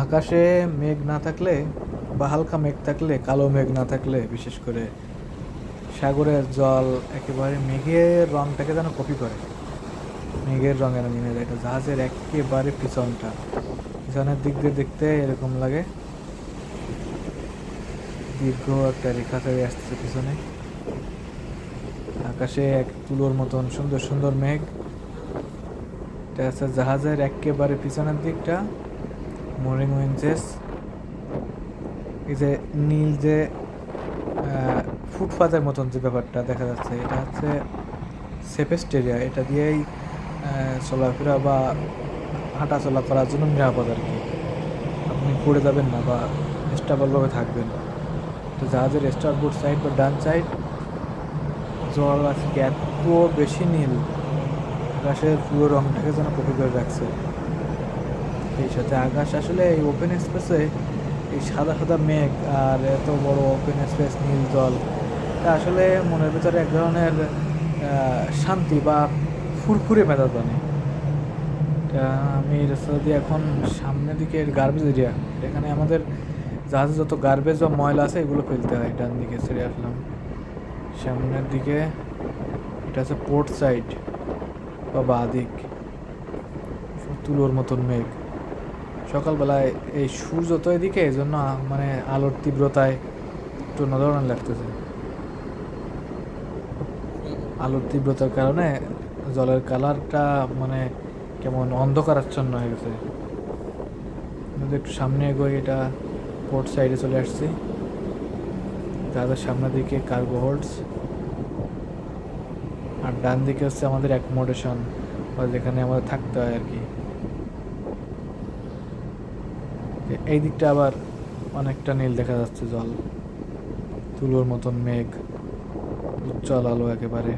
আকাশে মেঘ না থাকলে বা হালকা মেঘ থাকলে, কালো মেঘ না থাকলে, বিশেষ করে সাগরের জল একেবারে মেঘের রংটাকে যেন কপি করে, মেঘের রঙের মিলে যায়। এটা জাহাজের একেবারে পিছনের দিক দিয়ে দেখতে এরকম লাগে, দীর্ঘ একটা রেখা চলে আসতেছে পিছনে। আকাশে এক তুলোর মতন সুন্দর সুন্দর মেঘ। এটা আছে জাহাজের একেবারে পিছনের দিকটা, মোরিং উইঞ্চেস। এই যে নীল যে ফুটপাতের মতন যে ব্যাপারটা দেখা যাচ্ছে, এটা হচ্ছে সেফেস্ট এরিয়া। এটা দিয়েই চলাফেরা বা হাঁটাচলা করার জন্য নিরাপদ আর কি। আপনি পড়ে যাবেন না বা স্টেবলভাবে থাকবেন। তো জাহাজের স্টারবোর্ড সাইড বা ডান সাইড জল আজকে এত বেশি নীল, আকাশের পুরো রংটাকে যেন কপি করে রাখছে। এই সাথে আকাশ আসলে এই ওপেন স্পেসে এই সাদা সাদা মেঘ আর এত বড় ওপেন স্পেস, নীল জল, এটা আসলে মনের ভিতরে এক ধরনের শান্তি বা ফুরফুরে মেজাজ আনে। আমি রাস্তা দিয়ে এখন সামনের দিকে গার্বেজ এরিয়া, এখানে আমাদের জাহাজে যত গার্বেজ বা ময়লা আছে এগুলো ফেলতে হয়। ডান দিকে ছেড়ে আসলাম সামনের দিকে, এটা হচ্ছে পোর্ট সাইড বা বাঁ দিক। তুলোর মতন মেঘ, সকালবেলায় এই সূর্য তো এদিকে, এই জন্য মানে আলোর তীব্রতায় একটু অন্যধরনের লাগতেছে। আলোর তীব্রতার কারণে জলের কালারটা মানে কেমন অন্ধকারাচ্ছন্ন হয়ে গেছে। একটু সামনে এগোই, এটা পোর্ট সাইডে চলে আসছি। তাদের সামনের দিকে কার্গো হোল্ডস, আর ডান দিকে হচ্ছে আমাদের অ্যাকোমোডেশন বা যেখানে আমাদের থাকতে হয় আর কি। এই দিকটা আবার অনেকটা নীল দেখা যাচ্ছে, জল তুলোর মতন মেঘ, উজ্জ্বল আলো একেবারে।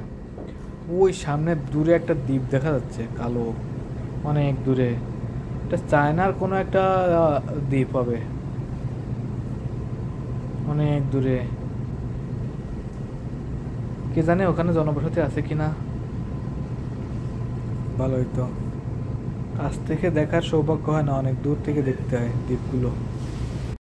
ওই সামনে দূরে একটা দ্বীপ দেখা যাচ্ছে, কালো, অনেক দূরে। এটা চায়নার কোনো একটা দ্বীপ হবে, অনেক দূরে। কে জানে ওখানে জনবসতি আছে কিনা। ভালোই তো, কাছ থেকে দেখার সৌভাগ্য হয় না, অনেক দূর থেকে দেখতে হয় দ্বীপগুলো।